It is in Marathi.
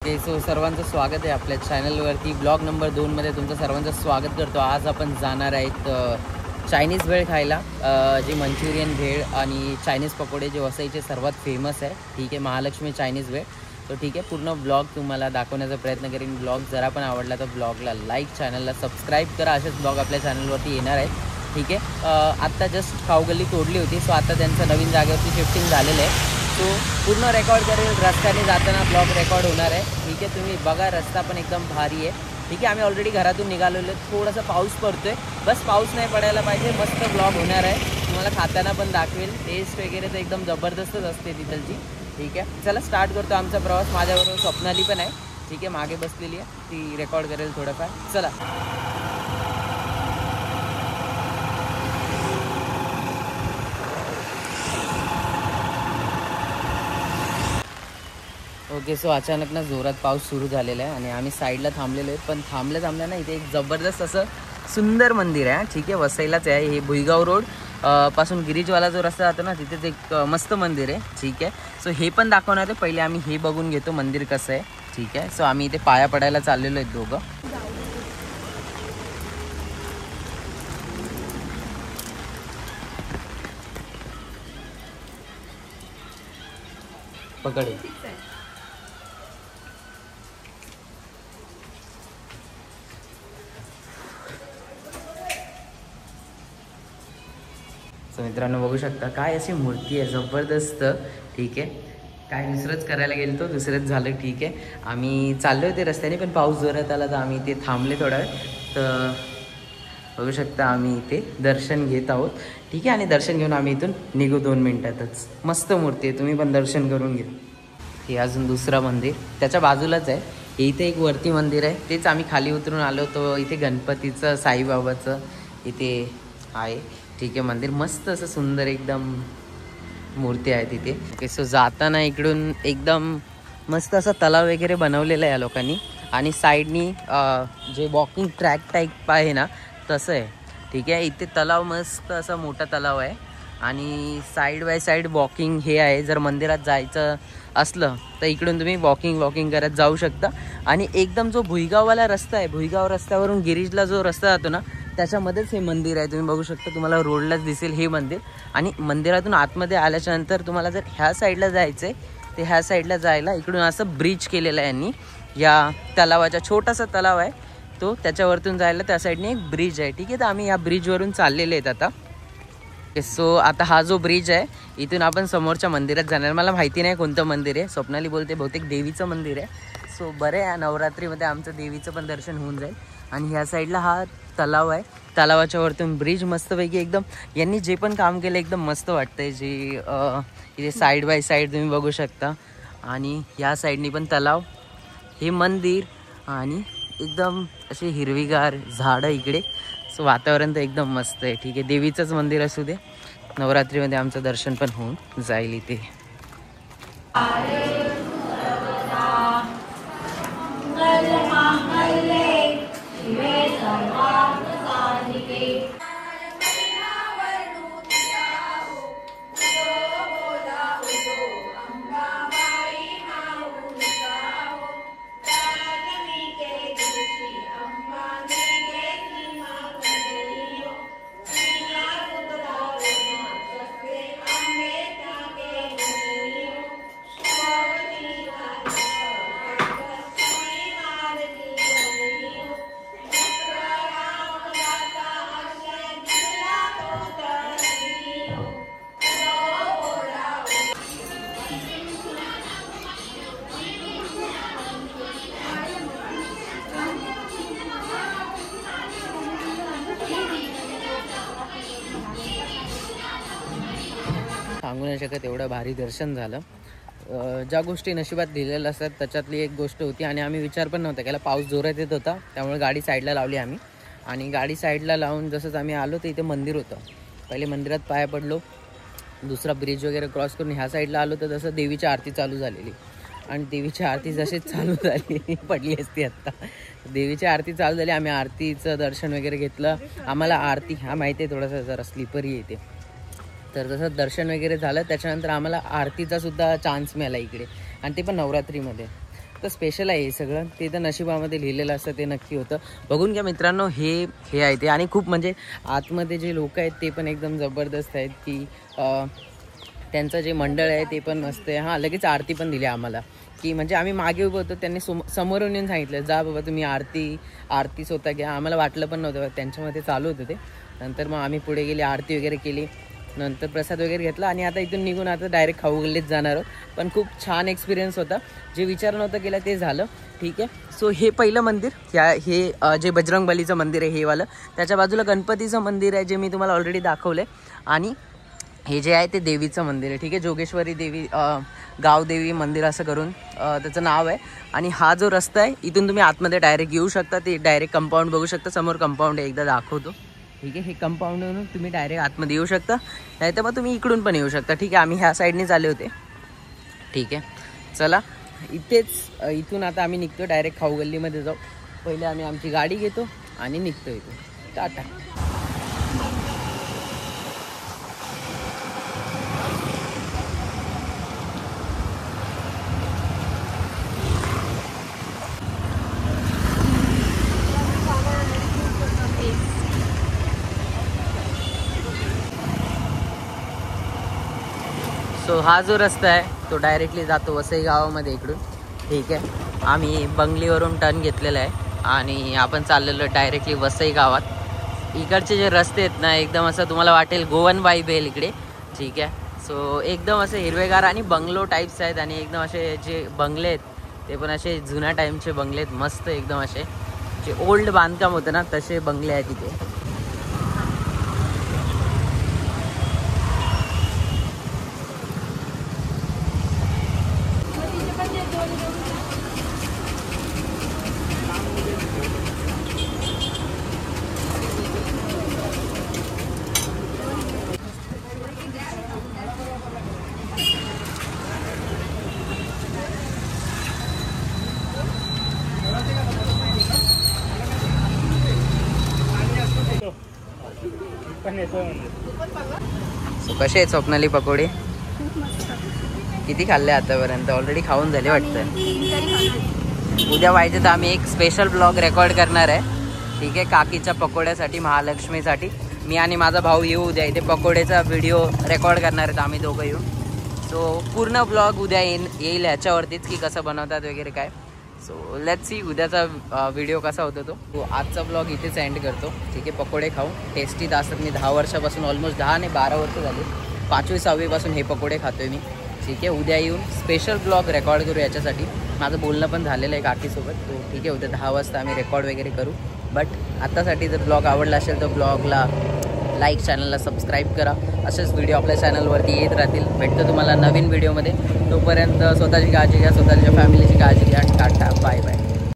सो सर्वांचं स्वागत आहे आपल्या चॅनलवरती. ब्लॉग नंबर 2मध्ये तुमचं सर्वांचं स्वागत करतो. आज आपण जाणार आहेत चायनीज भेळ खायला. जी मंचुरियन भेळ आणि चायनीज पकोडे जे वसईचे सर्वात फेमस आहे. ठीक आहे, महालक्ष्मी चायनीज भेळ. तो ठीक आहे, पूर्ण ब्लॉग तुम्हाला दाखवण्याचा प्रयत्न करीन. ब्लॉग जरा पण आवडला तर ब्लॉगला लाईक, चॅनलला सबस्क्राईब करा. असेच ब्लॉग आपल्या चॅनलवरती येणार आहेत. ठीक आहे, आत्ता जस्ट खाऊगल्ली तोडली होती, सो आता त्यांचं नवीन जागेवरती शिफ्टिंग झालेलं आहे. तो पूर्ण रेकॉर्ड करेल. रस्त्याने जाताना ब्लॉग रेकॉर्ड होणार आहे. ठीक आहे, तुम्ही बघा, रस्ता पण एकदम भारी आहे. ठीक आहे, आम्ही ऑलरेडी घरातून निघालेलो. थोडासा पाऊस पडतोय, बस पाऊस नाही पडायला पाहिजे. मस्त ब्लॉग होणार आहे. तुम्हाला खाताना पण दाखवेल. टेस्ट वगैरे तर एकदम जबरदस्तच असते तिथलची. ठीक आहे, चला स्टार्ट करतो आमचा प्रवास. माझ्याबरोबर स्वप्नाली पण आहे. ठीक आहे, मागे बसलेली आहे, ती रेकॉर्ड करेल थोडंफार. चला. ओके, सो अचानक ना जोरात पाऊस सुरू झालेला आहे आणि आम्ही साईडला थांबलेलो आहे. पण थांबल्या ना इथे एक जबरदस्त असं सुंदर मंदिर आहे. ठीक आहे, वसईलाच आहे हे. भुईगाव रोड पासून गिरीजवाला जो रस्ता जातो ना, तिथेच एक मस्त मंदिर आहे. ठीक आहे, सो हे पण दाखवणार आहे. पहिले आम्ही हे बघून घेतो मंदिर कसं आहे. ठीक आहे, सो आम्ही इथे पाया पडायला चाललेलो आहेत दोघं. पकडे. सो मित्रांनो, बघू शकता काय अशी मूर्ती आहे जबरदस्त. ठीक आहे, काय दुसरंच करायला गेलो तो दुसरंच झालं. ठीक आहे, आम्ही चाललो होते रस्त्याने, पण पाऊस जोरात आला तर आम्ही इथे थांबले थोडा वेळ. तर बघू शकता आम्ही इथे दर्शन घेत आहोत. ठीक आहे, आणि दर्शन घेऊन आम्ही इथून निघू 2 मिनिटातच. मस्त मूर्ती आहे, तुम्ही पण दर्शन करून घ्या. हे अजून दुसरं मंदिर त्याच्या बाजूलाच आहे. इथे एक वरती मंदिर आहे, तेच आम्ही खाली उतरून आलो होतो. इथे गणपतीचं, साईबाबाचं इथे आहे. ठीक आहे, मंदिर मस्त असं सुंदर एकदम मूर्ती आहे तिथे. ओके, सो जाताना इकडून एकदम मस्त असा तलाव वगैरे बनवलेला आहे या लोकांनी. आणि साईडनी जे वॉकिंग ट्रॅक टाईप आहे ना, तसं आहे. ठीक आहे, इथे तलाव मस्त असा मोठा तलाव आहे. आणि साईड बाय साईड वॉकिंग हे आहे. जर मंदिरात जायचं असलं तर इकडून तुम्ही वॉकिंग करत जाऊ शकता. आणि एकदम जो भुईगाववाला रस्ता आहे, भुईगाव रस्त्यावरून गिरीजला जो रस्ता जातो ना, त्याच्यामध्येच हे मंदिर आहे. तुम्ही बघू शकता, तुम्हाला रोडलाच दिसेल हे मंदिर. आणि मंदिरातून आतमध्ये आल्याच्या नंतर तुम्हाला जर ह्या साईडला जायचं आहे ते ह्या साईडला जायला इकडून असं ब्रिज केलेलं आहे यांनी. या तलावाचा छोटासा तलाव आहे तो, त्याच्यावरतून जायला त्या साईडने एक ब्रिज आहे. ठीक आहे, तर आम्ही या ब्रिजवरून चाललेले आहेत आता. सो आता हा जो ब्रिज आहे, इथून आपण समोरच्या मंदिरात जाणार. मला माहिती नाही कोणतं मंदिर आहे. स्वप्नाली बोलते बहुतेक देवीचं मंदिर आहे. सो बरं आहे, नवरात्रीमध्ये आमचं देवीचं पण दर्शन होऊन जाईल. आणि ह्या साईडला हा तलाव आहे. तलावाच्या वरतून ब्रिज मस्तपैकी एकदम यांनी जे पण काम केलं एकदम मस्त वाटतंय. जे इथे साईड बाय साईड तुम्ही बघू शकता. आणि ह्या साईडनी पण तलाव, हे मंदिर आणि एकदम असे हिरवीगार झाडं इकडे. सो वातावरण तर एकदम मस्त आहे. ठीक आहे, देवीचंच मंदिर असू दे. नवरात्रीमध्ये आमचं दर्शन पण होऊन जाईल इथे. सांगू नाही शकत एवढं भारी दर्शन झालं. ज्या गोष्टी नशिबात दिलेल्या असतात त्याच्यातली एक गोष्ट होती. आणि आम्ही विचार पण नव्हता केला. पाऊस जोरात येत होता, त्यामुळे गाडी साईडला लावली आम्ही. आणि गाडी साईडला लावून जसंच आम्ही आलो तर इथे मंदिर होतं. पहिले मंदिरात पाया पडलो, दुसरा ब्रिज वगैरे क्रॉस करून ह्या साईडला आलो तर तसं देवीची आरती चालू झालेली. आणि देवीची आरती जशीच चालू झाली, पडली असती आत्ता. देवीची आरती चालू झाली, आम्ही आरतीचं दर्शन वगैरे घेतलं. आम्हाला आरती हा माहिती आहे थोडंसं जरा स्लिपरी येते, तर तसं दर्शन वगैरे झालं. त्याच्यानंतर आम्हाला आरतीचा सुद्धा चान्स मिळाला इकडे, आणि ते पण नवरात्रीमध्ये. फक्त स्पेशल आहे हे सगळं, ते तर नशिबामध्ये लिहिलेलं असतं ते नक्की होतं. बघून घ्या मित्रांनो, हे आहे ते. आणि खूप म्हणजे आतमध्ये जे लोक आहेत ते पण एकदम जबरदस्त आहेत, की त्यांचं जे मंडळ आहे ते पण मस्त आहे. हां, लगेच आरती पण दिली आम्हाला, की म्हणजे आम्ही मागे उभं होतो, त्यांनी समोरून येऊन सांगितलं जा बाबा तुम्ही आरती स्वतः घ्या. आम्हाला वाटलं पण नव्हतं, त्यांच्यामध्ये चालू होतं ते. नंतर मग आम्ही पुढे गेली, आरती वगैरे केली, नंतर प्रसाद वगैरे घेतला आणि आता इथून निघून आता डायरेक्ट खाऊ गल्लीत जाणार आहोत. पण खूप छान एक्सपिरियन्स होता, जे विचार नव्हतं केलं ते झालं. ठीक आहे. सो हे पहिलं मंदिर, हे जे बजरंगबलीचं मंदिर आहे हे वालं. त्याच्या बाजूला गणपतीचं मंदिर आहे जे मी तुम्हाला ऑलरेडी दाखवलं आहे. आणि हे जे आहे ते देवीचं मंदिर आहे. ठीक आहे, जोगेश्वरी देवी गावदेवी मंदिर असं करून त्याचं नाव आहे. आणि हा जो रस्ता आहे इथून तुम्ही आतमध्ये डायरेक्ट येऊ शकता. ते डायरेक्ट कंपाऊंड बघू शकता, समोर कंपाऊंड आहे, एकदा दाखवतो. ठीक आहे, हे कंपाऊंडवरून तुम्ही डायरेक्ट आतमध्ये येऊ शकता, नाही तर मग तुम्ही इकडून पण येऊ शकता. ठीक आहे, आम्ही ह्या साईडनेच आले होते. ठीक आहे, चला इथून आता आम्ही निघतो, डायरेक्ट खाऊ गल्लीमध्ये जाऊ. पहिले आम्ही आमची गाडी घेतो आणि निघतो इथून. टाटा. सो हा जो रस्ता आहे तो डायरेक्टली जातो वसई गावामध्ये इकडून. ठीक आहे, आम्ही बंगलीवरून टर्न घेतलेला आहे आणि आपण चाललेलो डायरेक्टली वसई गावात. इकडचे जे रस्ते आहेत ना एकदम असं तुम्हाला वाटेल गोवन वाईब आहे इकडे. ठीक आहे, सो एकदम असे हिरवेगार आणि बंगलो टाईप्स आहेत आणि एकदम असे जे बंगले आहेत ते पण असे जुन्या टाईमचे बंगले आहेत, मस्त एकदम असे जे ओल्ड बांधकाम होतं ना तसे बंगले आहेत तिथे. कसे आहेत स्वप्नाली पकोडे? किती खाल्ले आतापर्यंत? ऑलरेडी खाऊन झाले वाटतं. उद्या पाहिजे तर आम्ही एक स्पेशल ब्लॉग रेकॉर्ड करणार आहे. ठीक आहे, काकीच्या पकोड्यासाठी, महालक्ष्मीसाठी. मी आणि माझा भाऊ येऊ उद्या इथे, पकोड्याचा व्हिडिओ रेकॉर्ड करणार आहेत आम्ही दोघं येऊन. सो पूर्ण ब्लॉग उद्या येईल ह्याच्यावरतीच, की कसं बनवतात वगैरे काय. सो लेट्स सी उद्याचा व्हिडिओ कसा होतो तो. आजचा ब्लॉग इथेच एंड करतो. ठीक आहे, पकोडे खाऊ टेस्टी असतात. मी 10 वर्षापासून, ऑलमोस्ट 10 आणि 12 वर्ष झाली, 5वी 6वी पासून हे पकोडे खातोय मी. ठीक आहे, उद्या येऊन स्पेशल ब्लॉग रेकॉर्ड करू याच्यासाठी. माझं बोलणं पण झालेलं आहे काकीसोबत. तो ठीक आहे, उद्या 10 वाजता आम्ही रेकॉर्ड वगैरे करू. बट आत्तासाठी जर ब्लॉग आवडला असेल तर ब्लॉगला लाईक, चॅनलला सबस्क्राईब करा. असेच व्हिडिओ आपल्या चॅनलवरती येत राहतील. भेटतो तुम्हाला नवीन व्हिडिओमध्ये. तोपर्यंत स्वतःची काळजी घ्या, स्वतःच्या फॅमिलीची काळजी घ्या. टाटा, बाय बाय.